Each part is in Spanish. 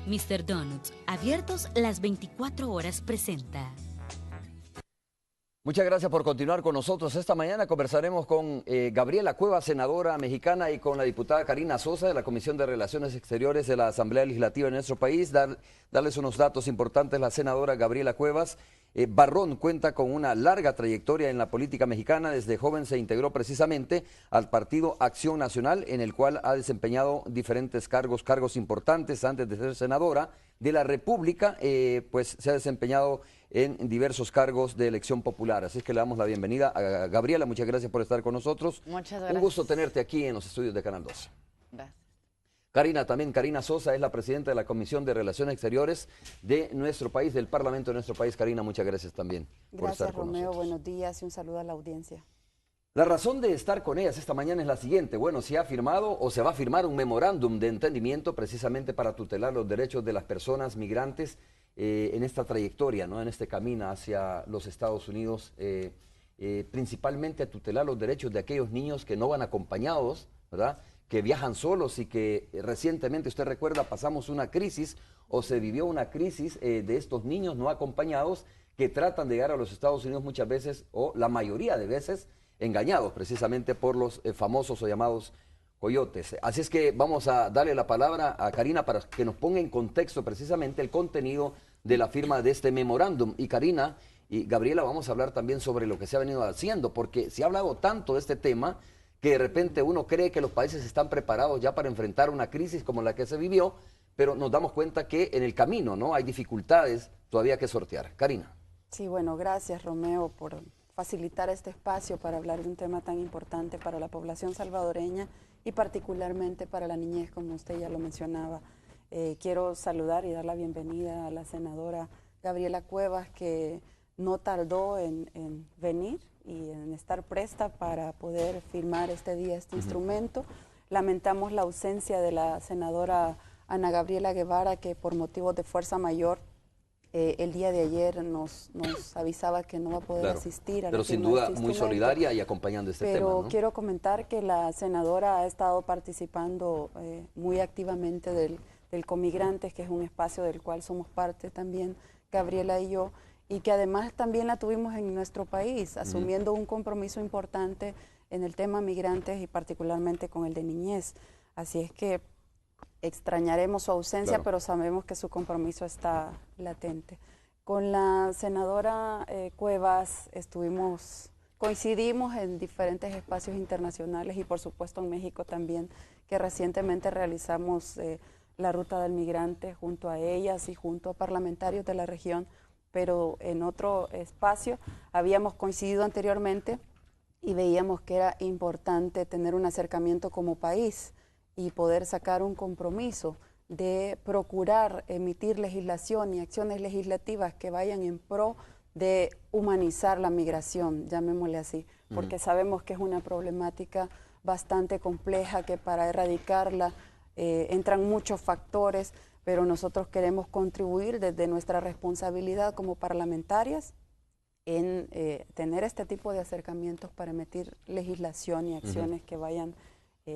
Mr. Donuts, abiertos las 24 horas, presenta. Muchas gracias por continuar con nosotros. Esta mañana conversaremos con Gabriela Cuevas, senadora mexicana, y con la diputada Karina Sosa de la Comisión de Relaciones Exteriores de la Asamblea Legislativa de nuestro país. Darles unos datos importantes. La senadora Gabriela Cuevas Barrón cuenta con una larga trayectoria en la política mexicana. Desde joven se integró precisamente al Partido Acción Nacional, en el cual ha desempeñado diferentes cargos importantes antes de ser senadora de la República. Pues se ha desempeñado en diversos cargos de elección popular. Así es que le damos la bienvenida a Gabriela. Muchas gracias por estar con nosotros. Muchas gracias. Un gusto tenerte aquí en los estudios de Canal 12. Gracias. Karina Sosa es la presidenta de la Comisión de Relaciones Exteriores de nuestro país, del Parlamento de nuestro país. Karina, muchas gracias también por estar con Romeo, nosotros. buenos días y un saludo a la audiencia. La razón de estar con ellas esta mañana es la siguiente. Bueno, se ha firmado o se va a firmar un memorándum de entendimiento precisamente para tutelar los derechos de las personas migrantes en esta trayectoria, ¿no? En este camino hacia los Estados Unidos, principalmente a tutelar los derechos de aquellos niños que no van acompañados, ¿verdad?, que viajan solos y que recientemente, usted recuerda, pasamos una crisis o se vivió una crisis de estos niños no acompañados que tratan de llegar a los Estados Unidos muchas veces, o la mayoría de veces, engañados precisamente por los famosos o llamados coyotes. Así es que vamos a darle la palabra a Karina para que nos ponga en contexto precisamente el contenido de la firma de este memorándum. Y Karina y Gabriela, vamos a hablar también sobre lo que se ha venido haciendo, porque se ha hablado tanto de este tema que de repente uno cree que los países están preparados ya para enfrentar una crisis como la que se vivió, pero nos damos cuenta que en el camino, ¿no?, hay dificultades todavía que sortear. Karina. Sí, bueno, gracias Romeo por facilitar este espacio para hablar de un tema tan importante para la población salvadoreña y particularmente para la niñez, como usted ya lo mencionaba. Quiero saludar y dar la bienvenida a la senadora Gabriela Cuevas, que no tardó en venir y en estar presta para poder firmar este día este instrumento. Lamentamos la ausencia de la senadora Ana Gabriela Guevara, que por motivos de fuerza mayor el día de ayer nos avisaba que no va a poder asistir a la Pero sin firma de duda este muy instrumento. solidaria y acompañando este tema, Pero ¿no? quiero comentar que la senadora ha estado participando muy activamente del Comigrantes, que es un espacio del cual somos parte también, Gabriela y yo, y que además también la tuvimos en nuestro país, asumiendo un compromiso importante en el tema migrantes y particularmente con el de niñez. Así es que extrañaremos su ausencia, Claro, pero sabemos que su compromiso está latente. Con la senadora Cuevas coincidimos en diferentes espacios internacionales y por supuesto en México también, que recientemente realizamos la ruta del migrante junto a ellas y junto a parlamentarios de la región, pero en otro espacio habíamos coincidido anteriormente y veíamos que era importante tener un acercamiento como país y poder sacar un compromiso de procurar emitir legislación y acciones legislativas que vayan en pro de humanizar la migración, llamémosle así, porque sabemos que es una problemática bastante compleja, que para erradicarla entran muchos factores, pero nosotros queremos contribuir desde nuestra responsabilidad como parlamentarias en tener este tipo de acercamientos para emitir legislación y acciones que vayan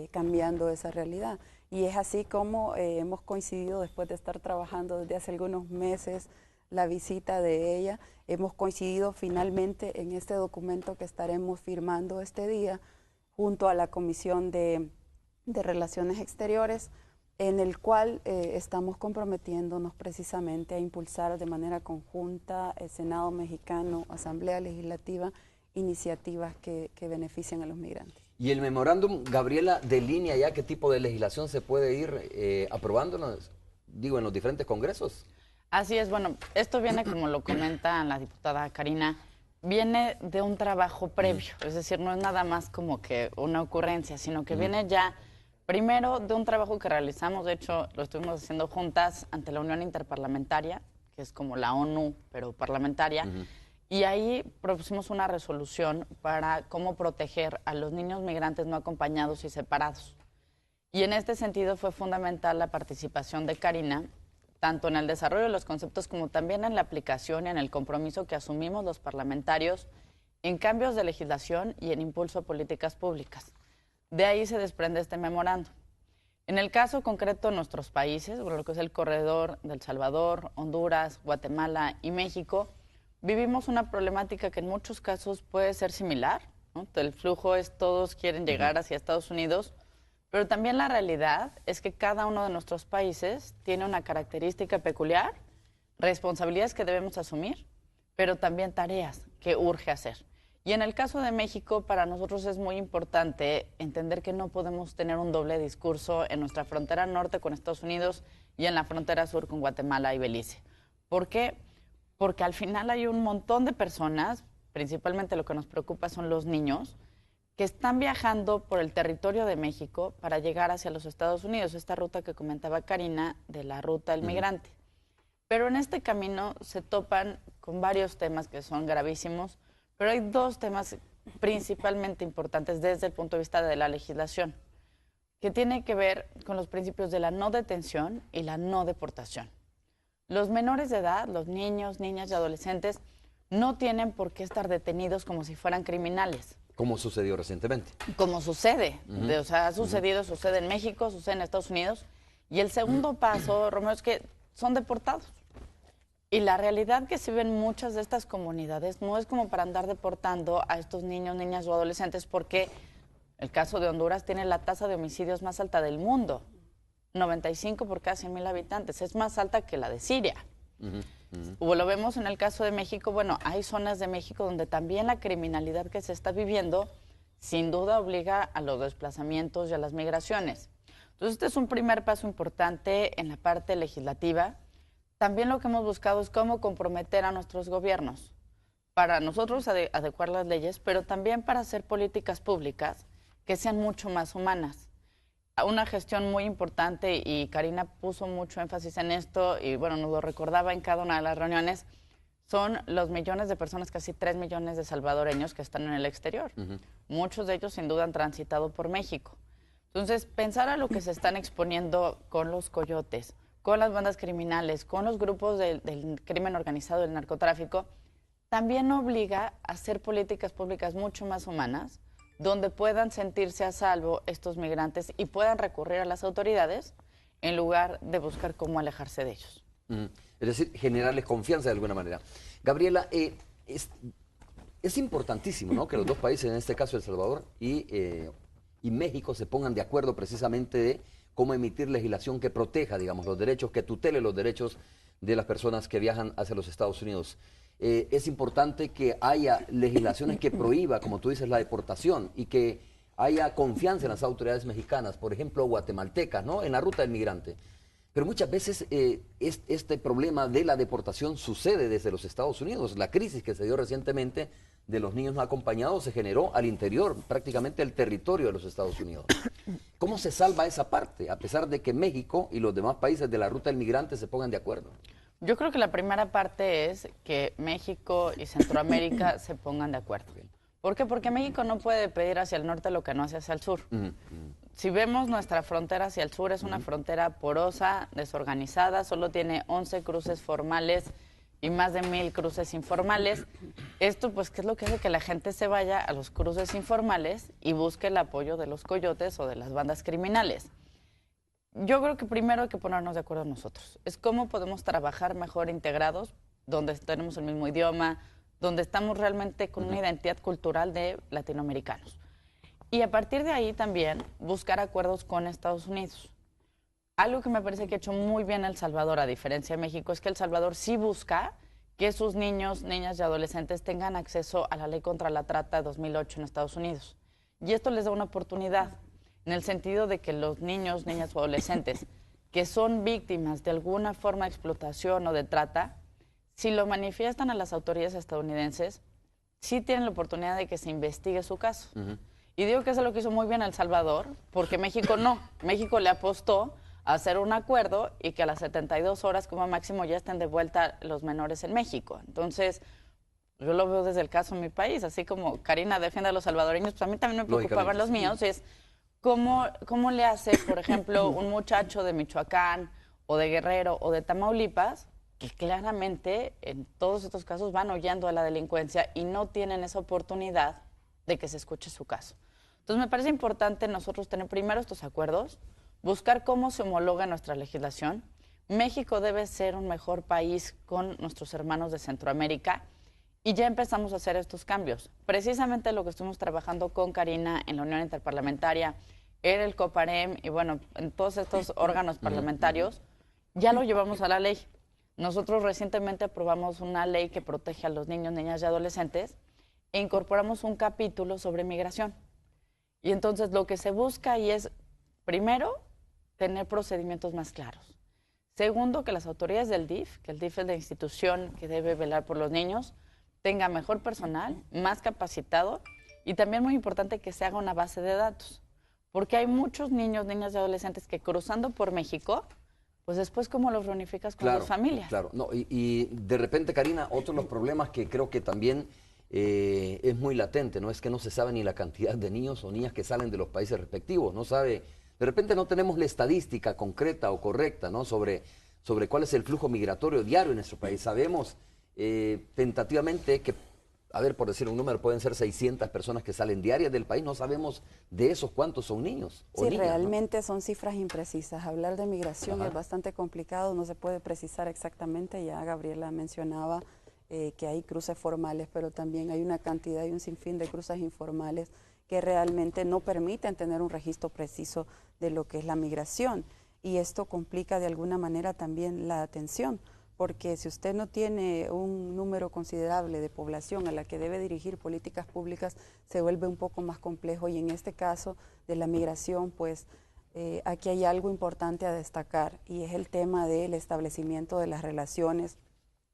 cambiando esa realidad. Y es así como hemos coincidido, después de estar trabajando desde hace algunos meses la visita de ella, hemos coincidido finalmente en este documento que estaremos firmando este día junto a la Comisión de Relaciones Exteriores, en el cual estamos comprometiéndonos precisamente a impulsar de manera conjunta el Senado mexicano, Asamblea Legislativa, iniciativas que beneficien a los migrantes. Y el memorándum, Gabriela, delinea ya qué tipo de legislación se puede ir aprobando en los diferentes congresos. Así es, bueno, esto viene, como lo comenta la diputada Karina, viene de un trabajo previo, es decir, no es nada más como que una ocurrencia, sino que viene ya primero de un trabajo que realizamos, de hecho lo estuvimos haciendo juntas ante la Unión Interparlamentaria, que es como la ONU, pero parlamentaria, y ahí propusimos una resolución para cómo proteger a los niños migrantes no acompañados y separados. Y en este sentido fue fundamental la participación de Karina, tanto en el desarrollo de los conceptos como también en la aplicación y en el compromiso que asumimos los parlamentarios en cambios de legislación y en impulso a políticas públicas. De ahí se desprende este memorando. En el caso concreto de nuestros países, bueno, lo que es el corredor del Salvador, Honduras, Guatemala y México, vivimos una problemática que en muchos casos puede ser similar, ¿no? El flujo es todos quieren llegar hacia Estados Unidos, pero también la realidad es que cada uno de nuestros países tiene una característica peculiar, responsabilidades que debemos asumir, pero también tareas que urge hacer. Y en el caso de México, para nosotros es muy importante entender que no podemos tener un doble discurso en nuestra frontera norte con Estados Unidos y en la frontera sur con Guatemala y Belice. ¿Por qué? Porque al final hay un montón de personas, principalmente lo que nos preocupa son los niños, que están viajando por el territorio de México para llegar hacia los Estados Unidos, esta ruta que comentaba Karina de la ruta del migrante. Pero en este camino se topan con varios temas que son gravísimos, pero hay dos temas principalmente importantes desde el punto de vista de la legislación, que tiene que ver con los principios de la no detención y la no deportación. Los menores de edad, los niños, niñas y adolescentes, no tienen por qué estar detenidos como si fueran criminales. Como sucedió recientemente. Como sucede. O sea, ha sucedido, sucede en México, sucede en Estados Unidos. Y el segundo paso, Romeo, es que son deportados. Y la realidad que se ve en muchas de estas comunidades no es como para andar deportando a estos niños, niñas o adolescentes, porque el caso de Honduras tiene la tasa de homicidios más alta del mundo. 95 por cada 100,000 habitantes. Es más alta que la de Siria. O lo vemos en el caso de México, bueno, hay zonas de México donde también la criminalidad que se está viviendo sin duda obliga a los desplazamientos y a las migraciones. Entonces, este es un primer paso importante en la parte legislativa. También lo que hemos buscado es cómo comprometer a nuestros gobiernos para nosotros adecuar las leyes, pero también para hacer políticas públicas que sean mucho más humanas. Una gestión muy importante, y Karina puso mucho énfasis en esto, y bueno, nos lo recordaba en cada una de las reuniones, son los millones de personas, casi 3 millones de salvadoreños que están en el exterior. Muchos de ellos sin duda han transitado por México. Entonces, pensar a lo que se están exponiendo con los coyotes, con las bandas criminales, con los grupos del crimen organizado, del narcotráfico, también obliga a hacer políticas públicas mucho más humanas, donde puedan sentirse a salvo estos migrantes y puedan recurrir a las autoridades en lugar de buscar cómo alejarse de ellos. Es decir, generarles confianza de alguna manera. Gabriela, es importantísimo, ¿no?, que los dos países, en este caso El Salvador y México, se pongan de acuerdo precisamente de cómo emitir legislación que proteja, digamos, los derechos, que tutele los derechos de las personas que viajan hacia los Estados Unidos. Es importante que haya legislaciones que prohíba, como tú dices, la deportación, y que haya confianza en las autoridades mexicanas, por ejemplo, guatemaltecas, ¿no?, en la ruta del migrante. Pero muchas veces este problema de la deportación sucede desde los Estados Unidos. La crisis que se dio recientemente de los niños no acompañados se generó al interior, prácticamente el territorio de los Estados Unidos. ¿Cómo se salva esa parte, a pesar de que México y los demás países de la ruta del migrante se pongan de acuerdo? Yo creo que la primera parte es que México y Centroamérica se pongan de acuerdo. ¿Por qué? Porque México no puede pedir hacia el norte lo que no hace hacia el sur. Si vemos nuestra frontera hacia el sur, es una frontera porosa, desorganizada, solo tiene 11 cruces formales y más de 1,000 cruces informales. Esto, pues, ¿qué es lo que hace que la gente se vaya a los cruces informales y busque el apoyo de los coyotes o de las bandas criminales? Yo creo que primero hay que ponernos de acuerdo nosotros. Es cómo podemos trabajar mejor integrados, donde tenemos el mismo idioma, donde estamos realmente con una identidad cultural de latinoamericanos. Y a partir de ahí también buscar acuerdos con Estados Unidos. Algo que me parece que ha hecho muy bien El Salvador, a diferencia de México, es que El Salvador sí busca que sus niños, niñas y adolescentes tengan acceso a la ley contra la trata de 2008 en Estados Unidos. Y esto les da una oportunidad, en el sentido de que los niños, niñas o adolescentes que son víctimas de alguna forma de explotación o de trata, si lo manifiestan a las autoridades estadounidenses, sí tienen la oportunidad de que se investigue su caso. Y digo que eso es lo que hizo muy bien El Salvador, porque México no. México le apostó a hacer un acuerdo y que a las 72 horas como máximo ya estén de vuelta los menores en México. Entonces, yo lo veo desde el caso de mi país, así como Karina defiende a los salvadoreños, pues a mí también me preocupaban los míos, y es ¿cómo le hace, por ejemplo, un muchacho de Michoacán o de Guerrero o de Tamaulipas, que claramente en todos estos casos van huyendo a la delincuencia y no tienen esa oportunidad de que se escuche su caso? Entonces me parece importante nosotros tener primero estos acuerdos, buscar cómo se homologa nuestra legislación. México debe ser un mejor país con nuestros hermanos de Centroamérica y ya empezamos a hacer estos cambios. Precisamente lo que estuvimos trabajando con Karina en la Unión Interparlamentaria, en el COPAREM y bueno, en todos estos órganos parlamentarios, ya lo llevamos a la ley. Nosotros recientemente aprobamos una ley que protege a los niños, niñas y adolescentes e incorporamos un capítulo sobre migración. Y entonces lo que se busca ahí es, primero, tener procedimientos más claros. Segundo, que las autoridades del DIF, que el DIF es la institución que debe velar por los niños, tenga mejor personal, más capacitado y también muy importante que se haga una base de datos. Porque hay muchos niños, niñas y adolescentes que cruzando por México, pues después cómo los reunificas con sus familias. Claro, no, y de repente, Karina, otro de los problemas que creo que también es muy latente, ¿no? Es que no se sabe ni la cantidad de niños o niñas que salen de los países respectivos, no sabe, de repente no tenemos la estadística concreta o correcta, ¿no? Sobre cuál es el flujo migratorio diario en nuestro país. Sabemos tentativamente que, a ver, por decir un número, pueden ser 600 personas que salen diarias del país, no sabemos de esos cuántos son niños o niñas, realmente ¿no? Son cifras imprecisas. Hablar de migración es bastante complicado, no se puede precisar exactamente, ya Gabriela mencionaba que hay cruces formales, pero también hay una cantidad y un sinfín de cruces informales que realmente no permiten tener un registro preciso de lo que es la migración. Y esto complica de alguna manera también la atención, porque si usted no tiene un número considerable de población a la que debe dirigir políticas públicas, se vuelve un poco más complejo. Y en este caso de la migración, pues aquí hay algo importante a destacar, y es el tema del establecimiento de las relaciones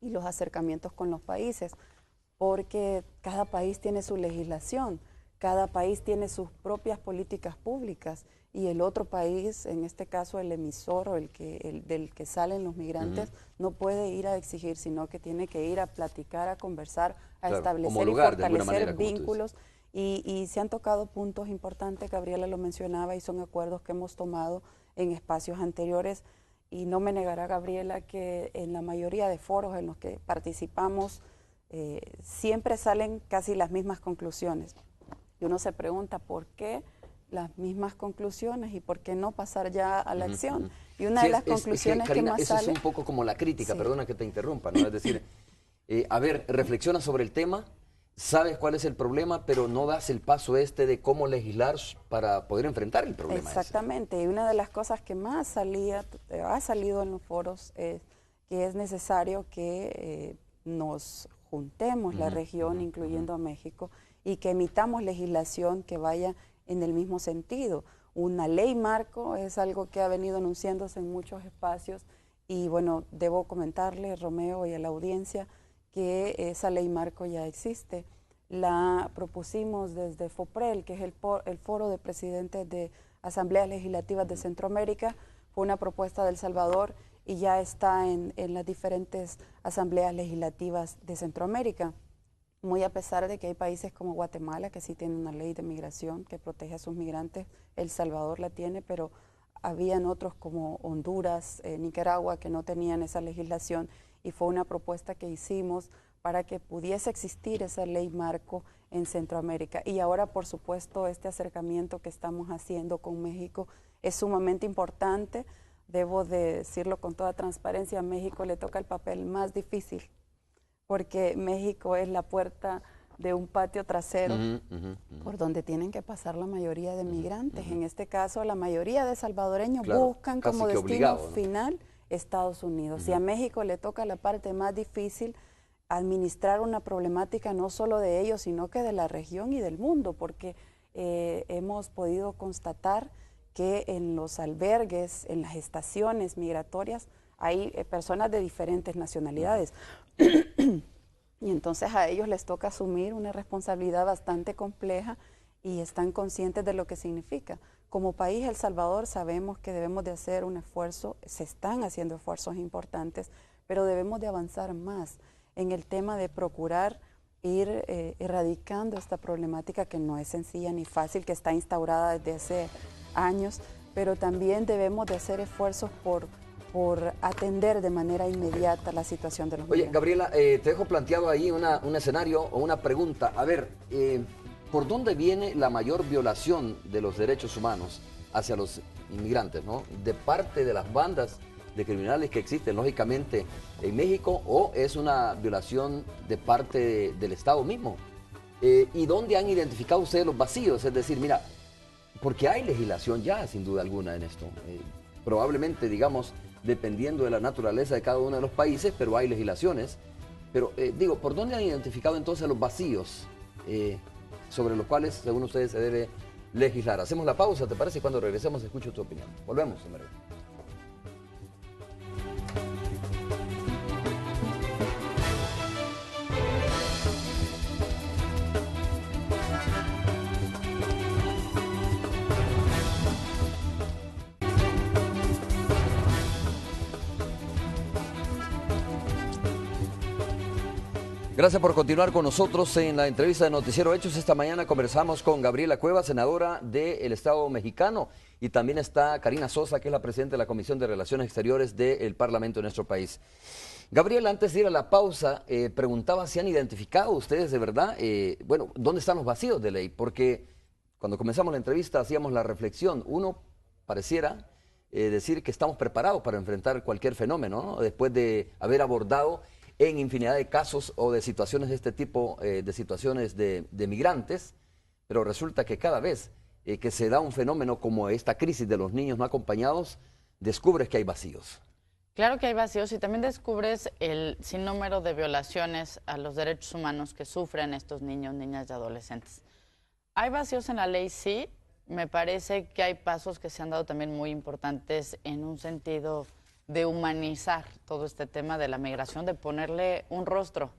y los acercamientos con los países, porque cada país tiene su legislación, cada país tiene sus propias políticas públicas, y el otro país, en este caso el emisor o del que salen los migrantes, no puede ir a exigir, sino que tiene que ir a platicar, a conversar, a establecer y fortalecer vínculos. Y se han tocado puntos importantes, Gabriela lo mencionaba, y son acuerdos que hemos tomado en espacios anteriores. Y no me negará Gabriela que en la mayoría de foros en los que participamos siempre salen casi las mismas conclusiones. Y uno se pregunta por qué las mismas conclusiones y por qué no pasar ya a la acción. Y una de las conclusiones Karina, que más eso sale... es un poco como la crítica, perdona que te interrumpa, ¿no? Es decir, a ver, reflexiona sobre el tema, sabes cuál es el problema, pero no das el paso de cómo legislar para poder enfrentar el problema. Exactamente, y una de las cosas que más ha salido en los foros es que es necesario que nos juntemos la región, incluyendo a México, y que emitamos legislación que vaya en el mismo sentido. Una ley marco es algo que ha venido anunciándose en muchos espacios, y bueno, debo comentarle, Romeo, y a la audiencia, que esa ley marco ya existe. La propusimos desde FOPREL, que es el Foro de Presidentes de Asambleas Legislativas de Centroamérica. Fue una propuesta de El Salvador y ya está en las diferentes asambleas legislativas de Centroamérica. Muy a pesar de que hay países como Guatemala que sí tienen una ley de migración que protege a sus migrantes, El Salvador la tiene, pero habían otros como Honduras, Nicaragua, que no tenían esa legislación, y fue una propuesta que hicimos para que pudiese existir esa ley marco en Centroamérica. Y ahora, por supuesto, este acercamiento que estamos haciendo con México es sumamente importante. Debo de decirlo con toda transparencia, a México le toca el papel más difícil, porque México es la puerta de un patio trasero por donde tienen que pasar la mayoría de migrantes. En este caso, la mayoría de salvadoreños buscan como destino final Estados Unidos. Y a México le toca la parte más difícil, administrar una problemática no solo de ellos, sino que de la región y del mundo, porque hemos podido constatar que en los albergues, en las estaciones migratorias, hay personas de diferentes nacionalidades. Y entonces a ellos les toca asumir una responsabilidad bastante compleja, y están conscientes de lo que significa. Como país, El Salvador, sabemos que debemos de hacer un esfuerzo, se están haciendo esfuerzos importantes, pero debemos de avanzar más en el tema de procurar ir erradicando esta problemática que no es sencilla ni fácil, que está instaurada desde hace años, pero también debemos de hacer esfuerzos por atender de manera inmediata la situación de los migrantes. Oye, Gabriela, te dejo planteado ahí un escenario o una pregunta. A ver, ¿por dónde viene la mayor violación de los derechos humanos hacia los inmigrantes, ¿no? De parte de las bandas de criminales que existen, lógicamente, en México, o es una violación de parte del Estado mismo. ¿Y dónde han identificado ustedes los vacíos? Es decir, mira, porque hay legislación ya, sin duda alguna, en esto. Probablemente, digamos, dependiendo de la naturaleza de cada uno de los países, pero hay legislaciones. Pero digo, ¿por dónde han identificado entonces los vacíos sobre los cuales, según ustedes, se debe legislar? Hacemos la pausa, ¿te parece? Y cuando regresemos, escucho tu opinión. Volvemos, en breve. Gracias por continuar con nosotros en la entrevista de Noticiero Hechos. Esta mañana conversamos con Gabriela Cuevas, senadora del Estado mexicano, y también está Karina Sosa, que es la presidenta de la Comisión de Relaciones Exteriores del Parlamento de nuestro país. Gabriela, antes de ir a la pausa, preguntaba si han identificado ustedes de verdad, bueno, ¿dónde están los vacíos de ley? Porque cuando comenzamos la entrevista hacíamos la reflexión, uno pareciera decir que estamos preparados para enfrentar cualquier fenómeno, ¿no? Después de haber abordado en infinidad de casos o de situaciones de este tipo, de situaciones de migrantes, pero resulta que cada vez que se da un fenómeno como esta crisis de los niños no acompañados, descubres que hay vacíos. Claro que hay vacíos y también descubres el sinnúmero de violaciones a los derechos humanos que sufren estos niños, niñas y adolescentes. Hay vacíos en la ley, sí. Me parece que hay pasos que se han dado también muy importantes en un sentido de humanizar todo este tema de la migración, de ponerle un rostro.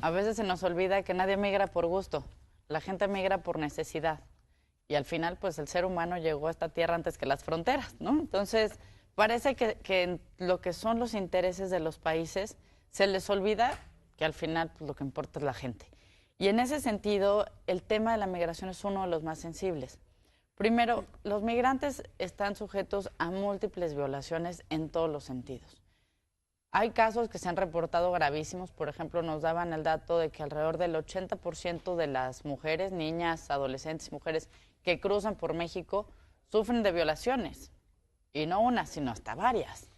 A veces se nos olvida que nadie migra por gusto, la gente migra por necesidad. Y al final, pues el ser humano llegó a esta tierra antes que las fronteras, ¿no? Entonces, parece que en lo que son los intereses de los países, se les olvida que al final pues, lo que importa es la gente. Y en ese sentido, el tema de la migración es uno de los más sensibles. Primero, los migrantes están sujetos a múltiples violaciones en todos los sentidos. Hay casos que se han reportado gravísimos, por ejemplo, nos daban el dato de que alrededor del 80% de las mujeres, niñas, adolescentes, mujeres que cruzan por México sufren de violaciones, y no una, sino hasta varias.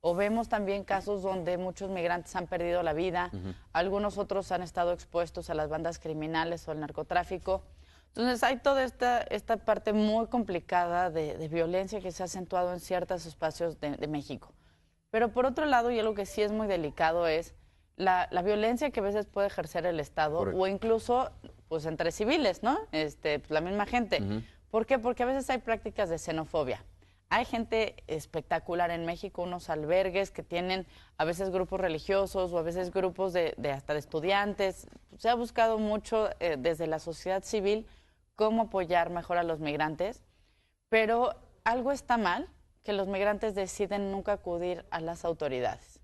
O vemos también casos donde muchos migrantes han perdido la vida, algunos otros han estado expuestos a las bandas criminales o al narcotráfico. Entonces hay toda esta parte muy complicada de violencia que se ha acentuado en ciertos espacios de México. Pero por otro lado, y algo que sí es muy delicado es la violencia que a veces puede ejercer el Estado. Correcto. O incluso pues entre civiles, ¿no? Pues, la misma gente. ¿Por qué? Porque a veces hay prácticas de xenofobia. Hay gente espectacular en México, unos albergues que tienen a veces grupos religiosos o a veces grupos hasta de estudiantes. Se ha buscado mucho desde la sociedad civil cómo apoyar mejor a los migrantes, pero algo está mal, que los migrantes deciden nunca acudir a las autoridades.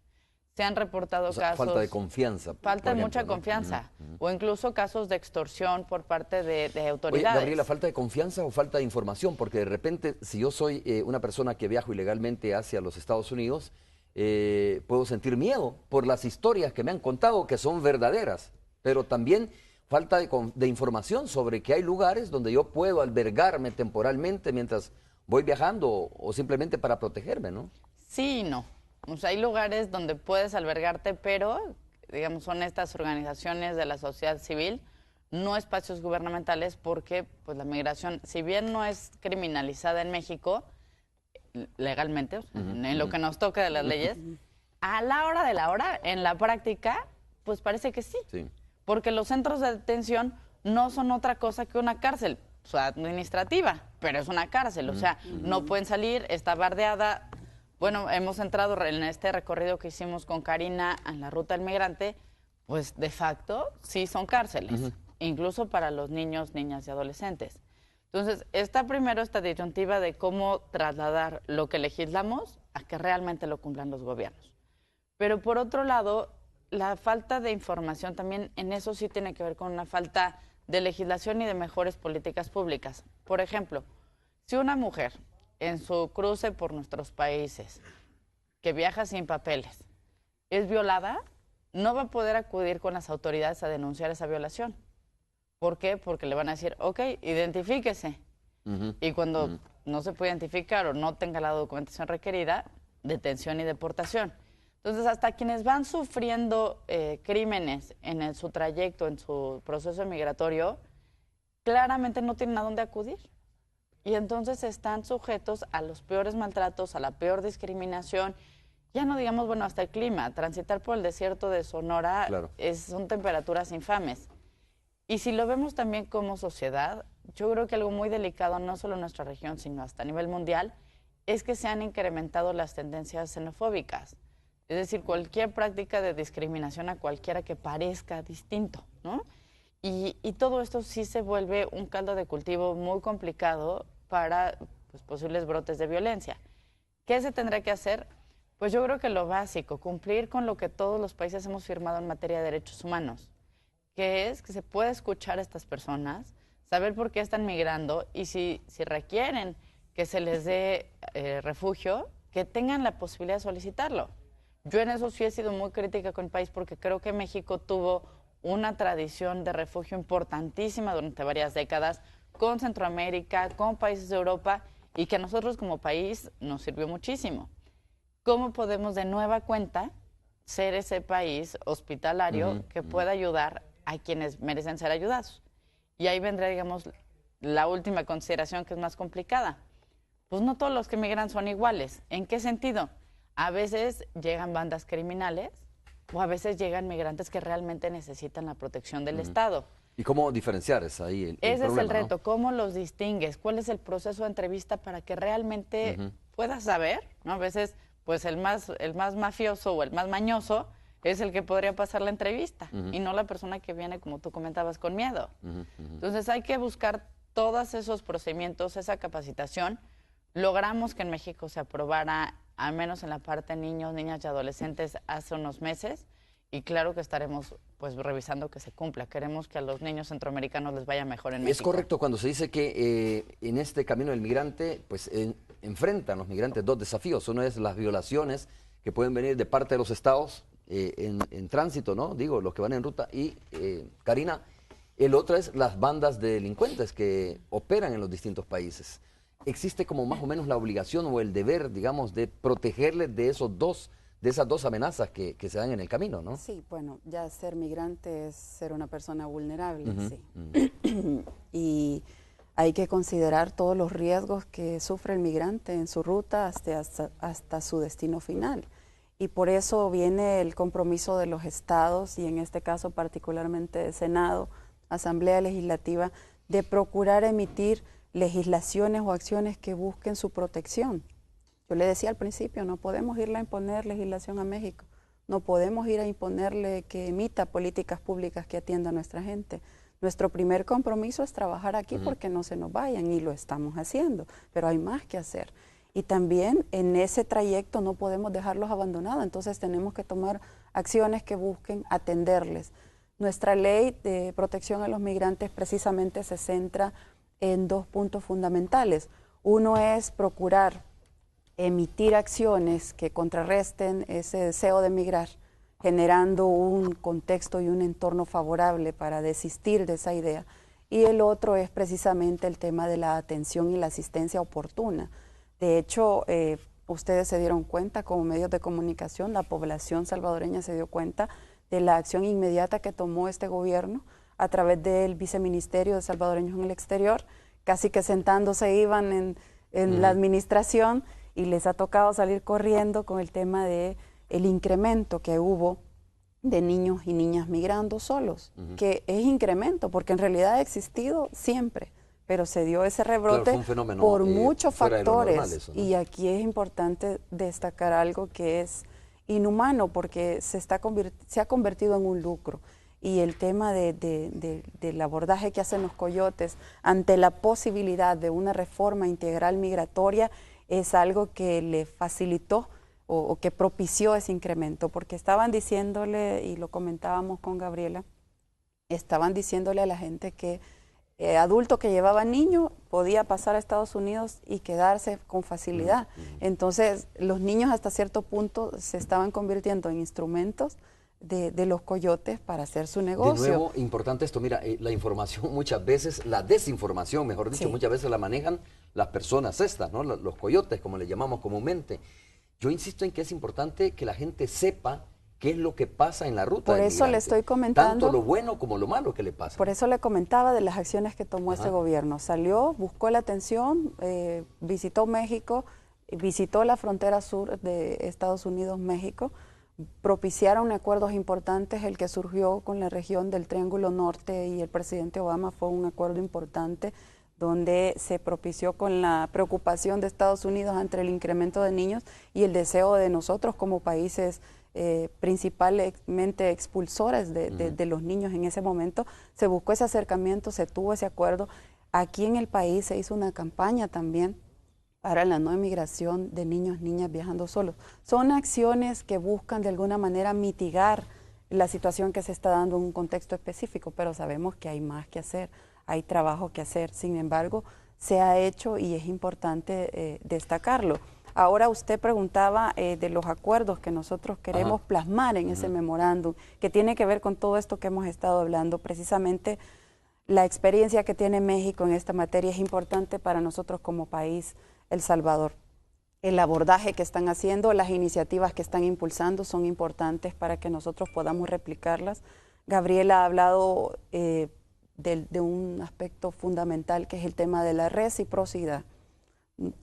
Se han reportado casos... Falta de confianza. Falta de mucha confianza, o incluso casos de extorsión por parte de autoridades. Oye, Gabriela, ¿falta de confianza o falta de información? Porque de repente, si yo soy una persona que viajo ilegalmente hacia los Estados Unidos, puedo sentir miedo por las historias que me han contado que son verdaderas, pero también falta de información sobre que hay lugares donde yo puedo albergarme temporalmente mientras voy viajando o simplemente para protegerme, ¿no? Sí y no. O sea, hay lugares donde puedes albergarte, pero, digamos, son estas organizaciones de la sociedad civil, no espacios gubernamentales, porque pues la migración, si bien no es criminalizada en México, legalmente, o sea, en lo que nos toca de las leyes, a la hora de la hora, en la práctica, pues parece que sí. Porque los centros de detención no son otra cosa que una cárcel, o sea, administrativa, pero es una cárcel, o sea, no pueden salir, está bardeada. Bueno, hemos entrado en este recorrido que hicimos con Karina en la ruta del migrante, pues de facto sí son cárceles, incluso para los niños, niñas y adolescentes. Entonces, está primero esta disyuntiva de cómo trasladar lo que legislamos a que realmente lo cumplan los gobiernos. Pero por otro lado, la falta de información también en eso sí tiene que ver con una falta de legislación y de mejores políticas públicas. Por ejemplo, si una mujer en su cruce por nuestros países, que viaja sin papeles, es violada, no va a poder acudir con las autoridades a denunciar esa violación. ¿Por qué? Porque le van a decir, ok, identifíquese. Y cuando no se puede identificar o no tenga la documentación requerida, detención y deportación. Entonces, hasta quienes van sufriendo crímenes en su trayecto, en su proceso migratorio, claramente no tienen a dónde acudir. Y entonces están sujetos a los peores maltratos, a la peor discriminación. Ya no digamos, bueno, hasta el clima. Transitar por el desierto de Sonora claro. Son temperaturas infames. Y si lo vemos también como sociedad, yo creo que algo muy delicado, no solo en nuestra región, sino hasta a nivel mundial, es que se han incrementado las tendencias xenofóbicas. Es decir, cualquier práctica de discriminación a cualquiera que parezca distinto, ¿no? Y todo esto sí se vuelve un caldo de cultivo muy complicado para pues, posibles brotes de violencia. ¿Qué se tendrá que hacer? Pues yo creo que lo básico, cumplir con lo que todos los países hemos firmado en materia de derechos humanos, que es que se pueda escuchar a estas personas, saber por qué están migrando y si requieren que se les dé refugio, que tengan la posibilidad de solicitarlo. Yo en eso sí he sido muy crítica con el país porque creo que México tuvo una tradición de refugio importantísima durante varias décadas con Centroamérica, con países de Europa y que a nosotros como país nos sirvió muchísimo. ¿Cómo podemos de nueva cuenta ser ese país hospitalario que pueda ayudar a quienes merecen ser ayudados? Y ahí vendrá, digamos, la última consideración que es más complicada. Pues no todos los que migran son iguales. ¿En qué sentido? A veces llegan bandas criminales o a veces llegan migrantes que realmente necesitan la protección del Estado. ¿Y cómo diferenciar es ahí el Ese problema, es el reto, ¿no? ¿Cómo los distingues? ¿Cuál es el proceso de entrevista para que realmente puedas saber? ¿No? A veces, pues el más mafioso o el más mañoso es el que podría pasar la entrevista y no la persona que viene, como tú comentabas, con miedo. Entonces hay que buscar todos esos procedimientos, esa capacitación. Logramos que en México se aprobara, al menos en la parte de niños, niñas y adolescentes, hace unos meses. Y claro que estaremos pues revisando que se cumpla. Queremos que a los niños centroamericanos les vaya mejor en México. Es correcto cuando se dice que en este camino del migrante, pues enfrentan los migrantes dos desafíos. Uno es las violaciones que pueden venir de parte de los estados en tránsito, ¿no? Digo, los que van en ruta. Y, Karina, el otro es las bandas de delincuentes que operan en los distintos países. ¿Existe como más o menos la obligación o el deber, digamos, de protegerles de esas dos amenazas que se dan en el camino, ¿no? Sí, bueno, ya ser migrante es ser una persona vulnerable, sí. Y hay que considerar todos los riesgos que sufre el migrante en su ruta hasta su destino final. Y por eso viene el compromiso de los estados, y en este caso particularmente del Senado, Asamblea Legislativa, de procurar emitir legislaciones o acciones que busquen su protección. Yo le decía al principio, no podemos irle a imponer legislación a México, no podemos ir a imponerle que emita políticas públicas que atienda a nuestra gente. Nuestro primer compromiso es trabajar aquí porque no se nos vayan, y lo estamos haciendo, pero hay más que hacer. Y también en ese trayecto no podemos dejarlos abandonados, entonces tenemos que tomar acciones que busquen atenderles. Nuestra ley de protección a los migrantes precisamente se centra en dos puntos fundamentales. Uno es procurar emitir acciones que contrarresten ese deseo de migrar, generando un contexto y un entorno favorable para desistir de esa idea. Y el otro es precisamente el tema de la atención y la asistencia oportuna. De hecho, ustedes se dieron cuenta como medios de comunicación, la población salvadoreña se dio cuenta de la acción inmediata que tomó este gobierno a través del Viceministerio de Salvadoreños en el Exterior, casi que sentándose iban en la administración, y les ha tocado salir corriendo con el tema de el incremento que hubo de niños y niñas migrando solos, que es incremento, porque en realidad ha existido siempre, pero se dio ese rebrote por muchos factores, eso, ¿no? Y aquí es importante destacar algo que es inhumano, porque se ha convertido en un lucro. Y el tema del abordaje que hacen los coyotes ante la posibilidad de una reforma integral migratoria es algo que le facilitó o que propició ese incremento, porque estaban diciéndole, y lo comentábamos con Gabriela, estaban diciéndole a la gente que adulto que llevaba niño podía pasar a Estados Unidos y quedarse con facilidad. Entonces, los niños hasta cierto punto se estaban convirtiendo en instrumentos de los coyotes para hacer su negocio. De nuevo, importante esto, mira, la información muchas veces, la desinformación, mejor dicho, muchas veces la manejan las personas estas, ¿no? Los coyotes, como le llamamos comúnmente. Yo insisto en que es importante que la gente sepa qué es lo que pasa en la ruta Por del eso le migrante, estoy comentando. tanto lo bueno como lo malo que le pasa. Por eso le comentaba de las acciones que tomó ese gobierno. Salió, buscó la atención, visitó México, visitó la frontera sur de Estados Unidos-México, propiciaron acuerdos importantes. El que surgió con la región del Triángulo Norte y el presidente Obama fue un acuerdo importante donde se propició con la preocupación de Estados Unidos ante el incremento de niños y el deseo de nosotros como países principalmente expulsores de los niños en ese momento. Se buscó ese acercamiento, se tuvo ese acuerdo. Aquí en el país se hizo una campaña también para la no emigración de niños, niñas viajando solos. Son acciones que buscan de alguna manera mitigar la situación que se está dando en un contexto específico, pero sabemos que hay más que hacer, hay trabajo que hacer. Sin embargo, se ha hecho y es importante destacarlo. Ahora usted preguntaba de los acuerdos que nosotros queremos plasmar en ese memorándum, que tiene que ver con todo esto que hemos estado hablando. Precisamente la experiencia que tiene México en esta materia es importante para nosotros como país, El Salvador. El abordaje que están haciendo, las iniciativas que están impulsando son importantes para que nosotros podamos replicarlas. Gabriela ha hablado de un aspecto fundamental que es el tema de la reciprocidad.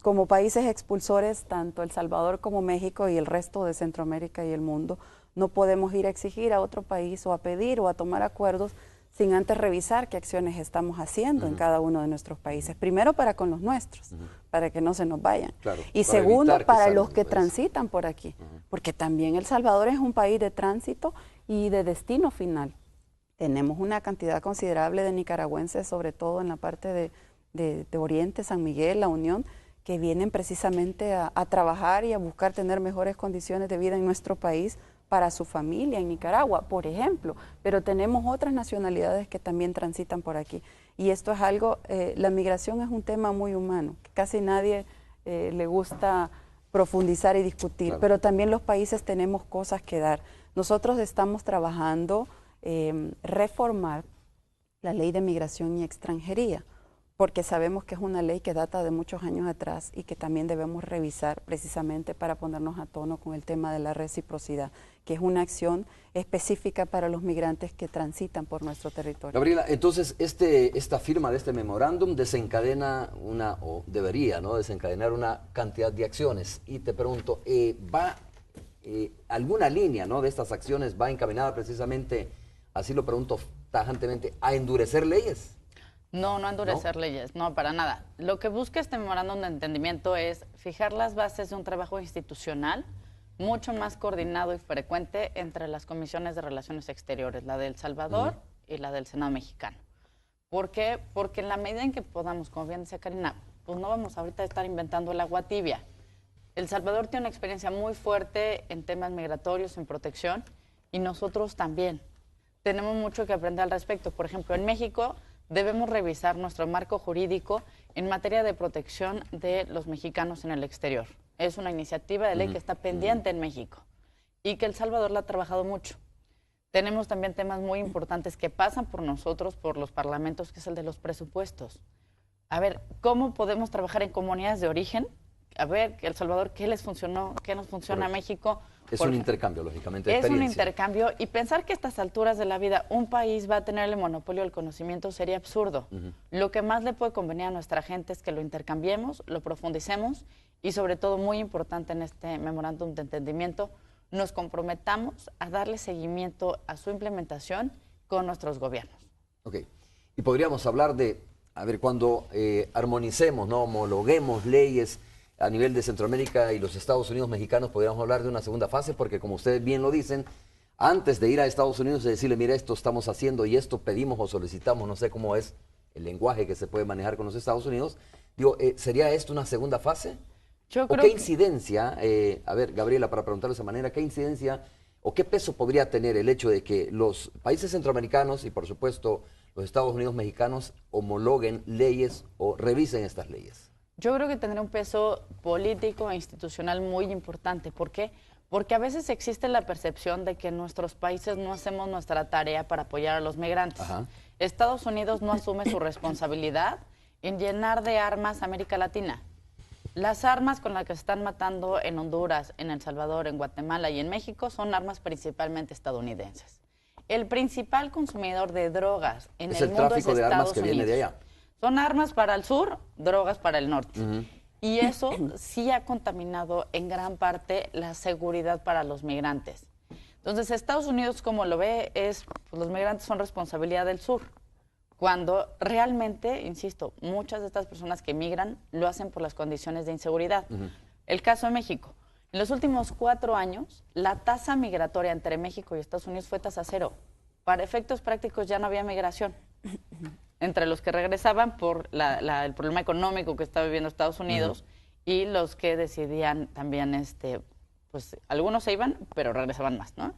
Como países expulsores, tanto El Salvador como México y el resto de Centroamérica y el mundo, no podemos ir a exigir a otro país o a pedir o a tomar acuerdos sin antes revisar qué acciones estamos haciendo en cada uno de nuestros países. Primero para con los nuestros, para que no se nos vayan. Claro, y segundo para los que transitan por aquí, porque también El Salvador es un país de tránsito y de destino final. Tenemos una cantidad considerable de nicaragüenses, sobre todo en la parte de Oriente, San Miguel, La Unión, que vienen precisamente a trabajar y a buscar tener mejores condiciones de vida en nuestro país para su familia en Nicaragua, por ejemplo. Pero tenemos otras nacionalidades que también transitan por aquí. Y esto es algo, la migración es un tema muy humano, que casi nadie le gusta profundizar y discutir, claro. Pero también los países tenemos cosas que dar. Nosotros estamos trabajando reformar la ley de migración y extranjería, porque sabemos que es una ley que data de muchos años atrás y que también debemos revisar precisamente para ponernos a tono con el tema de la reciprocidad, que es una acción específica para los migrantes que transitan por nuestro territorio. Gabriela, entonces esta firma de este memorándum desencadena o debería, ¿no?, desencadenar una cantidad de acciones. Y te pregunto, ¿va alguna línea, ¿no?, de estas acciones va encaminada precisamente, así lo pregunto tajantemente, a endurecer leyes? No, no endurecer leyes, no, para nada. Lo que busca este memorándum de entendimiento es fijar las bases de un trabajo institucional mucho más coordinado y frecuente entre las comisiones de Relaciones Exteriores, la de El Salvador y la del Senado mexicano. ¿Por qué? Porque en la medida en que podamos, como bien decía Karina, pues no vamos ahorita a estar inventando el agua tibia. El Salvador tiene una experiencia muy fuerte en temas migratorios, en protección, y nosotros también. Tenemos mucho que aprender al respecto. Por ejemplo, en México debemos revisar nuestro marco jurídico en materia de protección de los mexicanos en el exterior. Es una iniciativa de ley que está pendiente en México y que El Salvador la ha trabajado mucho. Tenemos también temas muy importantes que pasan por nosotros, por los parlamentos, que es el de los presupuestos. A ver, ¿cómo podemos trabajar en comunidades de origen? A ver, El Salvador, ¿qué les funcionó? ¿Qué nos funciona a México? Es un intercambio, lógicamente, de Es un experiencia. intercambio, y pensar que a estas alturas de la vida un país va a tener el monopolio del conocimiento sería absurdo. Lo que más le puede convenir a nuestra gente es que lo intercambiemos, lo profundicemos y, sobre todo, muy importante en este memorándum de entendimiento, nos comprometamos a darle seguimiento a su implementación con nuestros gobiernos. Ok. Y podríamos hablar de, a ver, cuando armonicemos, ¿no?, homologuemos leyes a nivel de Centroamérica y los Estados Unidos mexicanos, podríamos hablar de una segunda fase, porque como ustedes bien lo dicen, antes de ir a Estados Unidos y decirle, mira, esto estamos haciendo y esto pedimos o solicitamos, no sé cómo es el lenguaje que se puede manejar con los Estados Unidos, digo, ¿sería esto una segunda fase? Yo ¿O creo qué que incidencia, a ver, Gabriela, para preguntarlo de esa manera, qué incidencia o qué peso podría tener el hecho de que los países centroamericanos y, por supuesto, los Estados Unidos mexicanos homologuen leyes o revisen estas leyes? Yo creo que tendrá un peso político e institucional muy importante. ¿Por qué? Porque a veces existe la percepción de que en nuestros países no hacemos nuestra tarea para apoyar a los migrantes. Estados Unidos no asume su responsabilidad en llenar de armas a América Latina. Las armas con las que se están matando en Honduras, en El Salvador, en Guatemala y en México son armas principalmente estadounidenses. El principal consumidor de drogas en el mundo es tráfico de armas que viene de Unidos. allá. Son armas para el sur, drogas para el norte. Y eso sí ha contaminado en gran parte la seguridad para los migrantes. Entonces, Estados Unidos, como lo ve, es pues, los migrantes son responsabilidad del sur. Cuando realmente, insisto, muchas de estas personas que migran lo hacen por las condiciones de inseguridad. El caso de México. En los últimos 4 años, la tasa migratoria entre México y Estados Unidos fue tasa cero. Para efectos prácticos ya no había migración. Entre los que regresaban por el problema económico que estaba viviendo Estados Unidos y los que decidían también, pues algunos se iban, pero regresaban más, ¿no?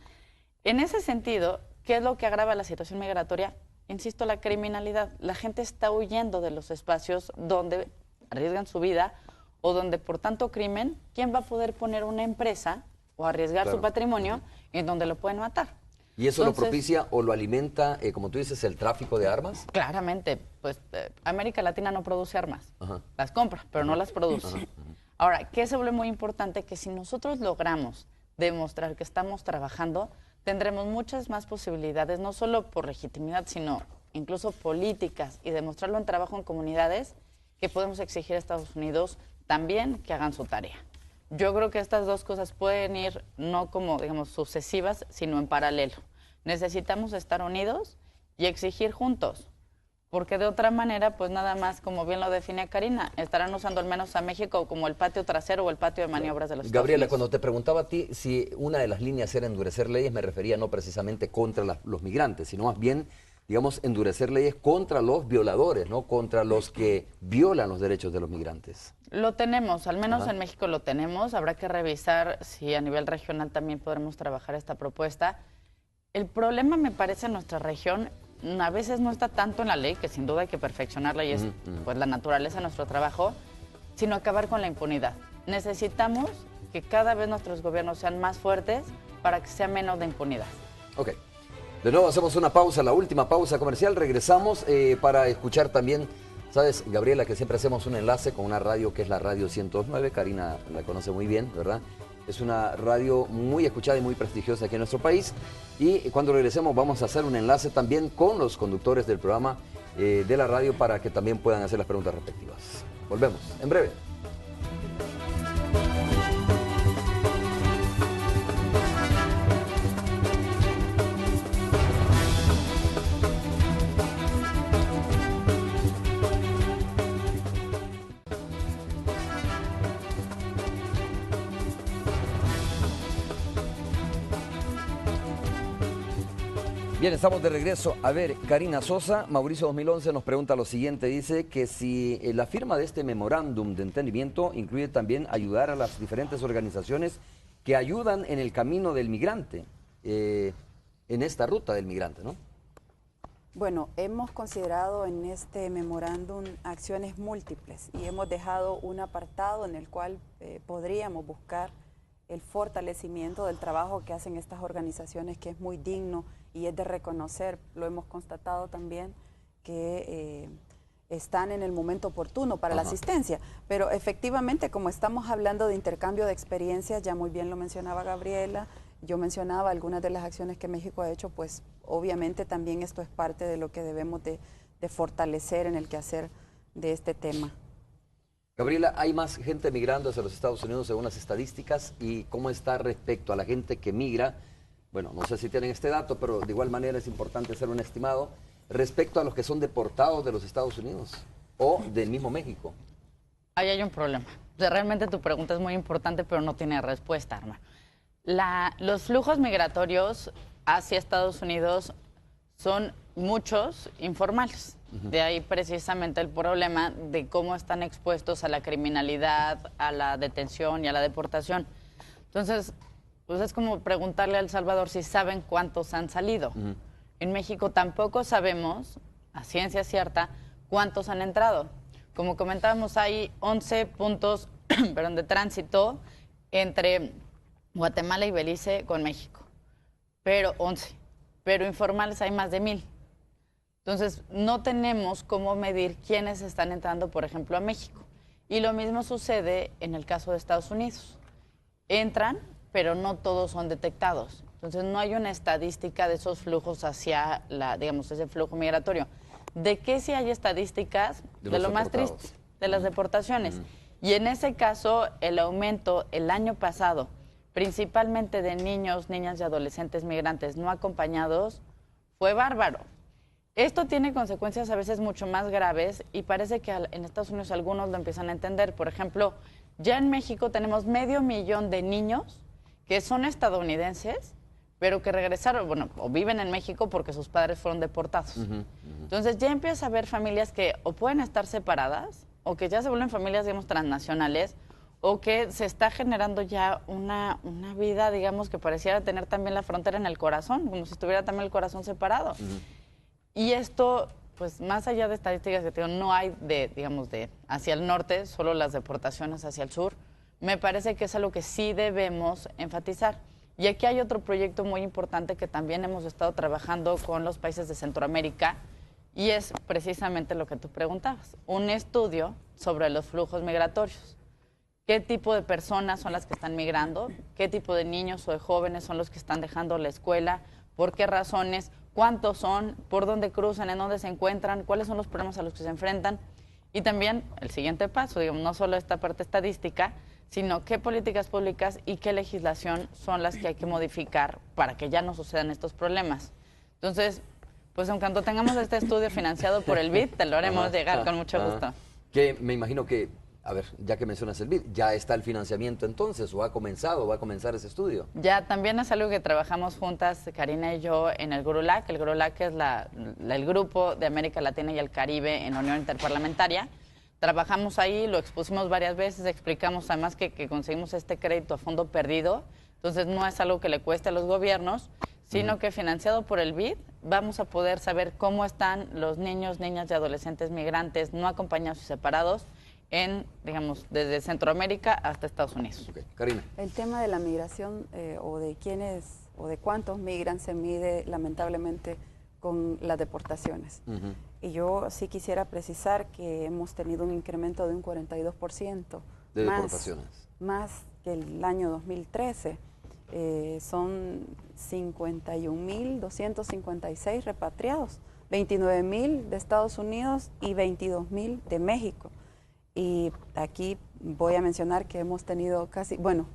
En ese sentido, ¿qué es lo que agrava la situación migratoria? Insisto, la criminalidad. La gente está huyendo de los espacios donde arriesgan su vida o donde por tanto crimen, ¿quién va a poder poner una empresa o arriesgar su patrimonio en donde lo pueden matar? ¿Y eso lo propicia o lo alimenta, como tú dices, el tráfico de armas? Claramente, pues América Latina no produce armas, las compra, pero no las produce. Ahora, ¿qué se vuelve muy importante? Que si nosotros logramos demostrar que estamos trabajando, tendremos muchas más posibilidades, no solo por legitimidad, sino incluso políticas, y demostrarlo en trabajo en comunidades, que podemos exigir a Estados Unidos también que hagan su tarea. Yo creo que estas dos cosas pueden ir no como, digamos, sucesivas, sino en paralelo. Necesitamos estar unidos y exigir juntos, porque de otra manera, pues nada más, como bien lo define Karina, estarán usando al menos a México como el patio trasero o el patio de maniobras de los Estados Gabriela, Unidos. cuando te preguntaba a ti si una de las líneas era endurecer leyes, me refería no precisamente contra los migrantes, sino más bien, digamos, endurecer leyes contra los violadores, ¿no? Contra los que violan los derechos de los migrantes. Lo tenemos, al menos en México lo tenemos. Habrá que revisar si a nivel regional también podremos trabajar esta propuesta. El problema, me parece, en nuestra región a veces no está tanto en la ley, que sin duda hay que perfeccionarla y es pues, la naturaleza de nuestro trabajo, sino acabar con la impunidad. Necesitamos que cada vez nuestros gobiernos sean más fuertes para que sea menos de impunidad. Ok. De nuevo hacemos una pausa, la última pausa comercial. Regresamos para escuchar también, ¿sabes, Gabriela, que siempre hacemos un enlace con una radio que es la Radio 109? Karina la conoce muy bien, ¿verdad? Es una radio muy escuchada y muy prestigiosa aquí en nuestro país. Y cuando regresemos vamos a hacer un enlace también con los conductores del programa de la radio para que también puedan hacer las preguntas respectivas. Volvemos en breve. Bien, estamos de regreso. A ver, Karina Sosa, Mauricio 2011 nos pregunta lo siguiente. Dice que si la firma de este memorándum de entendimiento incluye también ayudar a las diferentes organizaciones que ayudan en el camino del migrante, en esta ruta del migrante, ¿no? Bueno, hemos considerado en este memorándum acciones múltiples y hemos dejado un apartado en el cual podríamos buscar el fortalecimiento del trabajo que hacen estas organizaciones, que es muy digno y es de reconocer. Lo hemos constatado también que están en el momento oportuno para la asistencia, pero efectivamente, como estamos hablando de intercambio de experiencias, ya muy bien lo mencionaba Gabriela, yo mencionaba algunas de las acciones que México ha hecho, pues obviamente también esto es parte de lo que debemos de fortalecer en el quehacer de este tema. Gabriela, ¿hay más gente migrando hacia los Estados Unidos según las estadísticas? ¿Y cómo está respecto a la gente que migra? Bueno, no sé si tienen este dato, pero de igual manera es importante hacer un estimado respecto a los que son deportados de los Estados Unidos o del mismo México. Ahí hay un problema. O sea, realmente tu pregunta es muy importante, pero no tiene respuesta, Arma. Los flujos migratorios hacia Estados Unidos son muchos informales. De ahí precisamente el problema de cómo están expuestos a la criminalidad, a la detención y a la deportación. Entonces, pues es como preguntarle a El Salvador si saben cuántos han salido. En México tampoco sabemos, a ciencia cierta, cuántos han entrado. Como comentábamos, hay 11 puntos de tránsito entre Guatemala y Belice con México. Pero 11. Pero informales hay más de 1000. Entonces, no tenemos cómo medir quiénes están entrando, por ejemplo, a México. Y lo mismo sucede en el caso de Estados Unidos. Entran, pero no todos son detectados. Entonces, no hay una estadística de esos flujos hacia, digamos, ese flujo migratorio. ¿De qué sí hay estadísticas? De lo más triste, de las deportaciones. Y en ese caso, el aumento el año pasado, principalmente de niños, niñas y adolescentes migrantes no acompañados, fue bárbaro. Esto tiene consecuencias a veces mucho más graves y parece que en Estados Unidos algunos lo empiezan a entender. Por ejemplo, ya en México tenemos 500,000 de niños que son estadounidenses, pero que regresaron, bueno, o viven en México porque sus padres fueron deportados. Entonces ya empieza a haber familias que o pueden estar separadas, o que ya se vuelven familias, digamos, transnacionales, o que se está generando ya una vida, digamos, que pareciera tener también la frontera en el corazón, como si estuviera también el corazón separado. Y esto, pues más allá de estadísticas que tengo, no hay digamos, hacia el norte, solo las deportaciones hacia el sur. Me parece que es algo que sí debemos enfatizar. Y aquí hay otro proyecto muy importante que también hemos estado trabajando con los países de Centroamérica, y es precisamente lo que tú preguntabas, un estudio sobre los flujos migratorios. ¿Qué tipo de personas son las que están migrando? ¿Qué tipo de niños o de jóvenes son los que están dejando la escuela? ¿Por qué razones? ¿Cuántos son? ¿Por dónde cruzan? ¿En dónde se encuentran? ¿Cuáles son los problemas a los que se enfrentan? Y también el siguiente paso, digamos, no solo esta parte estadística, sino qué políticas públicas y qué legislación son las que hay que modificar para que ya no sucedan estos problemas. Entonces, pues en cuanto tengamos este estudio financiado por el BID, te lo haremos llegar con mucho gusto. Que me imagino que, a ver, ya que mencionas el BID, ¿ya está el financiamiento entonces o ha comenzado o va a comenzar ese estudio? Ya, también es algo que trabajamos juntas, Karina y yo, en el GRULAC. El GRULAC es el Grupo de América Latina y el Caribe en Unión Interparlamentaria. Trabajamos ahí, lo expusimos varias veces, explicamos además que conseguimos este crédito a fondo perdido. Entonces no es algo que le cueste a los gobiernos, sino que financiado por el BID vamos a poder saber cómo están los niños, niñas y adolescentes migrantes no acompañados y separados digamos, desde Centroamérica hasta Estados Unidos. Okay. Karina. El tema de la migración o de quiénes o de cuántos migran se mide lamentablemente con las deportaciones. Y yo sí quisiera precisar que hemos tenido un incremento de un 42% de deportaciones. Más que el año 2013. Son 51.256 repatriados, 29.000 de Estados Unidos y 22.000 de México. Y aquí voy a mencionar que hemos tenido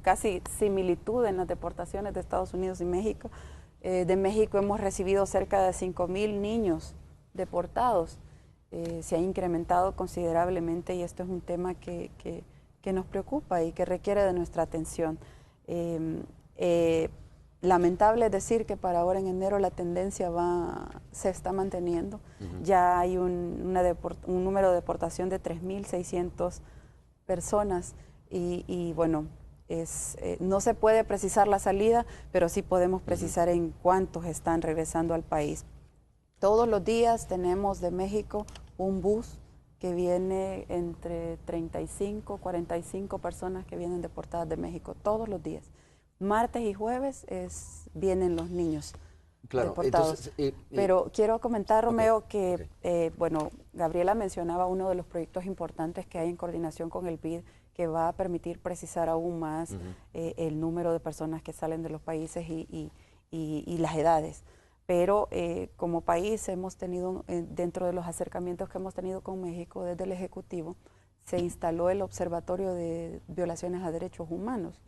casi similitud en las deportaciones de Estados Unidos y México. De México hemos recibido cerca de 5.000 niños deportados. Se ha incrementado considerablemente y esto es un tema que nos preocupa y que requiere de nuestra atención. Lamentable decir que para ahora en enero la tendencia se está manteniendo. Ya hay un número de deportación de 3.600 personas y bueno, no se puede precisar la salida, pero sí podemos precisar en cuántos están regresando al país. Todos los días tenemos de México un bus que viene entre 35, 45 personas que vienen deportadas de México todos los días. Martes y jueves vienen los niños deportados. Entonces, pero quiero comentar, Romeo, que bueno, Gabriela mencionaba uno de los proyectos importantes que hay en coordinación con el BID que va a permitir precisar aún más el número de personas que salen de los países y las edades. Pero como país hemos tenido, dentro de los acercamientos que hemos tenido con México desde el Ejecutivo, se instaló el Observatorio de Violaciones a Derechos Humanos.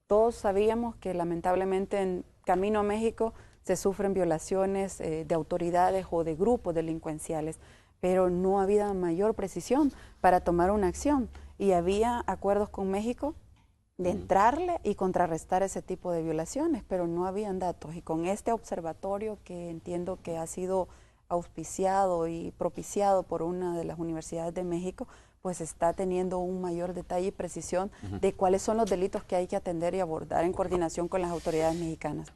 Todos sabíamos que lamentablemente en camino a México se sufren violaciones de autoridades o de grupos delincuenciales, pero no había mayor precisión para tomar una acción y había acuerdos con México de entrarle y contrarrestar ese tipo de violaciones, pero no habían datos. Y con este observatorio que entiendo que ha sido auspiciado y propiciado por una de las universidades de México, pues está teniendo un mayor detalle y precisión de cuáles son los delitos que hay que atender y abordar en coordinación con las autoridades mexicanas.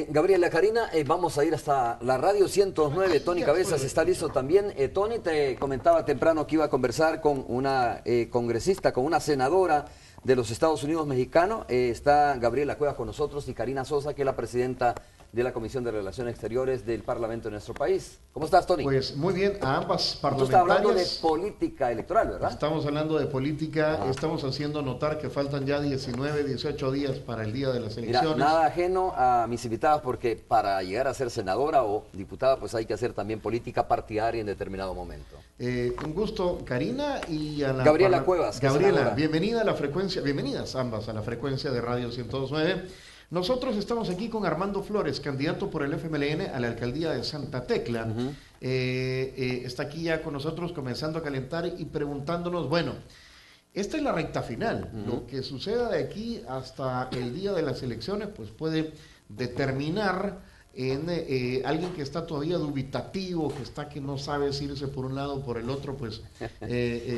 Gabriela, Karina, vamos a ir hasta la radio 109. Tony Cabezas está listo también. Tony, te comentaba temprano que iba a conversar con una congresista, con una senadora de los Estados Unidos mexicanos. Está Gabriela Cuevas con nosotros y Karina Sosa, que es la presidenta de la Comisión de Relaciones Exteriores del Parlamento de nuestro país. ¿Cómo estás, Tony? Pues muy bien, a ambas Tú parlamentarias. estás hablando de política electoral, ¿verdad? Estamos hablando de política, estamos haciendo notar que faltan ya 19, 18 días para el día de las Mira, elecciones. nada ajeno a mis invitadas, porque para llegar a ser senadora o diputada, pues hay que hacer también política partidaria en determinado momento. Un gusto, Karina, y a la Gabriela Cuevas, que es Gabriela, senadora. bienvenida a la frecuencia, bienvenidas ambas a la frecuencia de Radio 102.9. Nosotros estamos aquí con Armando Flores, candidato por el FMLN a la alcaldía de Santa Tecla. Está aquí ya con nosotros comenzando a calentar y preguntándonos, bueno, esta es la recta final. Lo que suceda de aquí hasta el día de las elecciones, pues puede determinar en alguien que está todavía dubitativo, que no sabe si irse por un lado o por el otro, pues...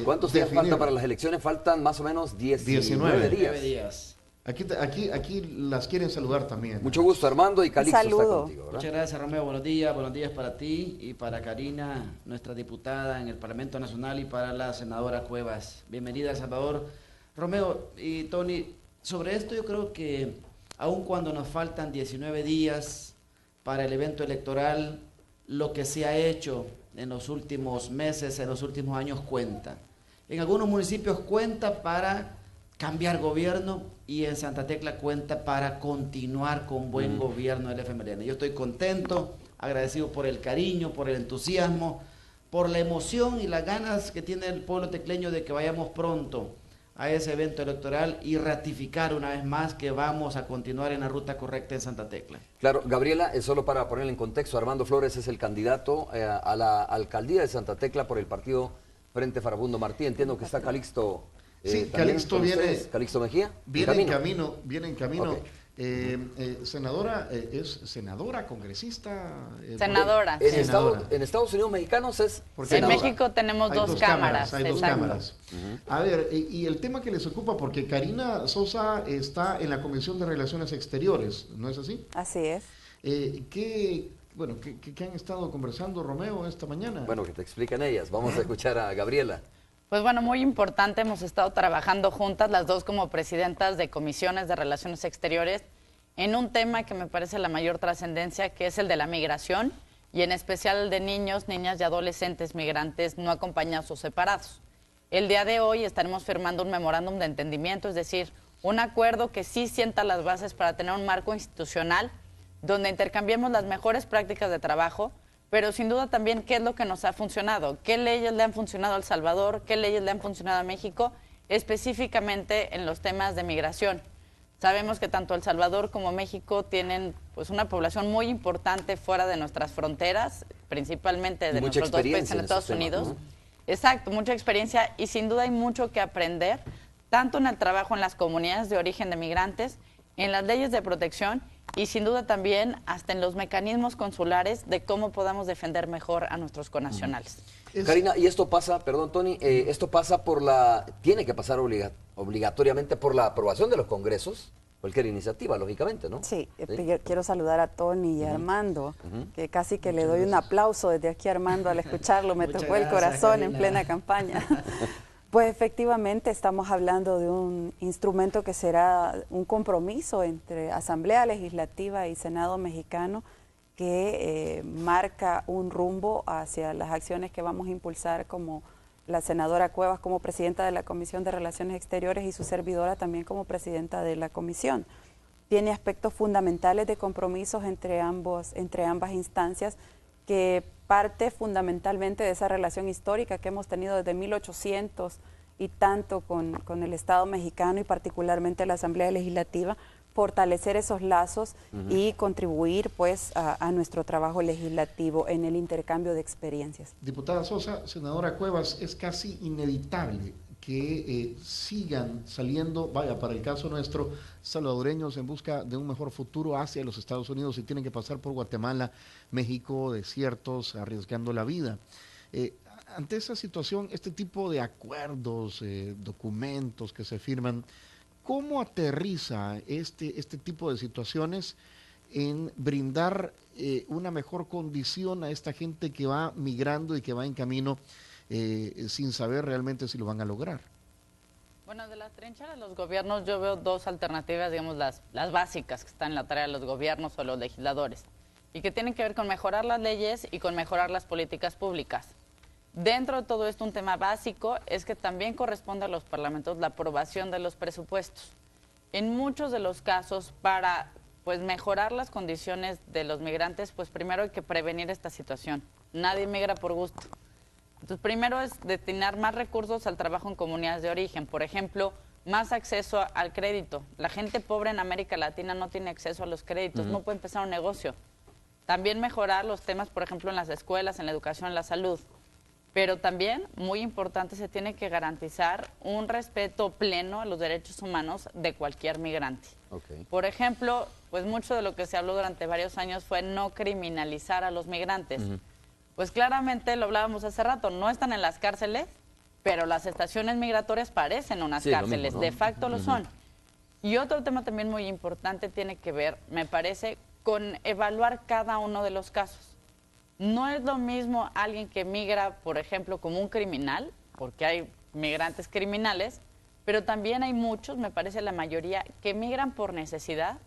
¿Cuántos días faltan para las elecciones? Faltan más o menos 19 días. Aquí las quieren saludar también. Mucho gusto, Armando, y Calixto está Saludo. contigo, ¿verdad? Muchas gracias, Romeo. Buenos días para ti y para Karina, nuestra diputada en el Parlamento Nacional, y para la senadora Cuevas. Bienvenida, El Salvador. Romeo y Tony, sobre esto yo creo que aun cuando nos faltan 19 días para el evento electoral, lo que se ha hecho en los últimos meses, en los últimos años cuenta. En algunos municipios cuenta para cambiar gobierno, y en Santa Tecla cuenta para continuar con buen gobierno del FMLN. Yo estoy contento, agradecido por el cariño, por el entusiasmo, por la emoción y las ganas que tiene el pueblo tecleño de que vayamos pronto a ese evento electoral y ratificar una vez más que vamos a continuar en la ruta correcta en Santa Tecla. Claro, Gabriela, solo para ponerle en contexto, Armando Flores es el candidato a la alcaldía de Santa Tecla por el partido Frente Farabundo Martí. Entiendo que está Calixto. Sí, también Calixto con viene. ustedes. Calixto Mejía. Viene en camino. Ok. Senadora, ¿es senadora, congresista? Senadora. En, Sí. en Estados Unidos mexicanos es Porque En senadora. México tenemos Hay dos cámaras. Hay dos exacto. cámaras. A ver, y el tema que les ocupa, porque Karina Sosa está en la Comisión de Relaciones Exteriores, ¿no es así? Así es. ¿Qué han estado conversando, Romeo, esta mañana? Bueno, que te expliquen ellas. Vamos a escuchar a Gabriela. Pues bueno, muy importante, hemos estado trabajando juntas, las dos como presidentas de comisiones de Relaciones Exteriores, en un tema que me parece la mayor trascendencia, que es el de la migración, y en especial el de niños, niñas y adolescentes migrantes no acompañados o separados. El día de hoy estaremos firmando un memorándum de entendimiento, es decir, un acuerdo que sí sienta las bases para tener un marco institucional donde intercambiemos las mejores prácticas de trabajo, pero sin duda también qué es lo que nos ha funcionado, qué leyes le han funcionado a El Salvador, qué leyes le han funcionado a México, específicamente en los temas de migración. Sabemos que tanto El Salvador como México tienen pues una población muy importante fuera de nuestras fronteras, principalmente de Mucha nuestros dos países experiencia en en Estados esos temas, Unidos. ¿no? Exacto, mucha experiencia, y sin duda hay mucho que aprender, tanto en el trabajo en las comunidades de origen de migrantes, en las leyes de protección, y sin duda también hasta en los mecanismos consulares de cómo podamos defender mejor a nuestros connacionales. Karina, y esto pasa, perdón Tony, esto pasa tiene que pasar obligatoriamente por la aprobación de los congresos, cualquier iniciativa, lógicamente, ¿no? Sí, yo quiero saludar a Tony y a Armando, que casi que le doy un aplauso desde aquí a Armando al escucharlo, me Muchas tocó el gracias, corazón en Karina. plena campaña. Pues efectivamente estamos hablando de un instrumento que será un compromiso entre Asamblea Legislativa y Senado mexicano que marca un rumbo hacia las acciones que vamos a impulsar, como la senadora Cuevas como presidenta de la Comisión de Relaciones Exteriores y su servidora también como presidenta de la comisión. Tiene aspectos fundamentales de compromisos entre ambas instancias, que parte fundamentalmente de esa relación histórica que hemos tenido desde 1800 y tanto con el Estado mexicano y particularmente la Asamblea Legislativa, fortalecer esos lazos y contribuir pues a nuestro trabajo legislativo en el intercambio de experiencias. Diputada Sosa, senadora Cuevas, es casi inevitable que sigan saliendo, vaya, para el caso nuestro, salvadoreños en busca de un mejor futuro hacia los Estados Unidos y tienen que pasar por Guatemala, México, desiertos, arriesgando la vida. Ante esa situación, este tipo de acuerdos, documentos que se firman, ¿cómo aterriza este tipo de situaciones en brindar una mejor condición a esta gente que va migrando y que va en camino sin saber realmente si lo van a lograr? Bueno, de las trincheras de los gobiernos yo veo dos alternativas, digamos, las básicas que están en la tarea de los gobiernos o los legisladores, y que tienen que ver con mejorar las leyes y con mejorar las políticas públicas. Dentro de todo esto, un tema básico es que también corresponde a los parlamentos la aprobación de los presupuestos. En muchos de los casos, para pues mejorar las condiciones de los migrantes, pues primero hay que prevenir esta situación. Nadie migra por gusto. Entonces, primero es destinar más recursos al trabajo en comunidades de origen. Por ejemplo, más acceso al crédito. La gente pobre en América Latina no tiene acceso a los créditos, no puede empezar un negocio. También mejorar los temas, por ejemplo, en las escuelas, en la educación, en la salud. Pero también, muy importante, se tiene que garantizar un respeto pleno a los derechos humanos de cualquier migrante. Okay. Por ejemplo, pues mucho de lo que se habló durante varios años fue no criminalizar a los migrantes. Pues claramente, lo hablábamos hace rato, no están en las cárceles, pero las estaciones migratorias parecen unas cárceles, mismo, ¿no? De facto lo son. Y otro tema también muy importante tiene que ver, me parece, con evaluar cada uno de los casos. No es lo mismo alguien que migra, por ejemplo, como un criminal, porque hay migrantes criminales, pero también hay muchos, me parece la mayoría, que migran por necesidad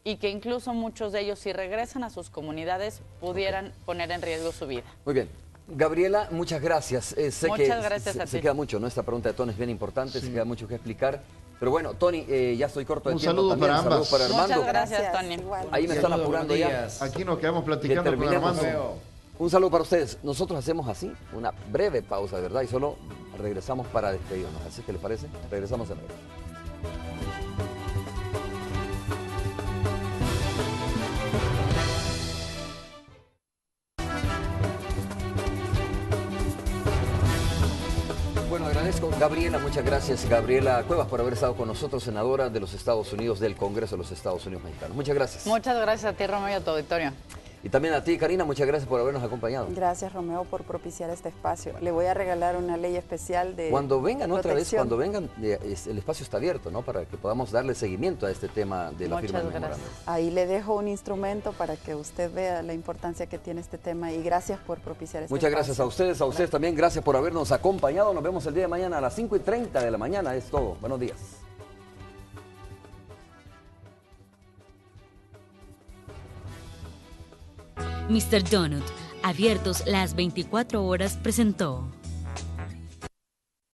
y que incluso muchos de ellos, si regresan a sus comunidades, pudieran poner en riesgo su vida. Muy bien. Gabriela, muchas gracias. Sé Muchas que gracias a se ti. queda mucho, ¿no? Esta pregunta de Tony es bien importante, se queda mucho que explicar. Pero bueno, Tony, ya estoy corto de Un tiempo saludo también. para ambas. Saludos para Armando. Muchas gracias, Tony. igual. Ahí me están Saludos, apurando buenos ya. días. Aquí nos quedamos Que platicando con terminemos. Armando. Un saludo para ustedes. Nosotros hacemos así, una breve pausa, de verdad, y solo regresamos para despedirnos. Así que, ¿les parece? Regresamos en breve. Bueno, agradezco Gabriela, muchas gracias Gabriela Cuevas por haber estado con nosotros, senadora de los Estados Unidos, del Congreso de los Estados Unidos Mexicanos. Muchas gracias. Muchas gracias a ti, Romeo, y a tu auditorio. Y también a ti, Karina, muchas gracias por habernos acompañado. Gracias, Romeo, por propiciar este espacio. Le voy a regalar una ley especial de Cuando vengan otra vez, protección. cuando vengan, el espacio está abierto, ¿no? Para que podamos darle seguimiento a este tema de la Muchas firma del gracias. memorándum. Ahí le dejo un instrumento para que usted vea la importancia que tiene este tema y gracias por propiciar este Muchas espacio. gracias a ustedes también, gracias por habernos acompañado. Nos vemos el día de mañana a las 5:30 de la mañana, es todo. Buenos días. Mr. Donut, abiertos las 24 horas, presentó.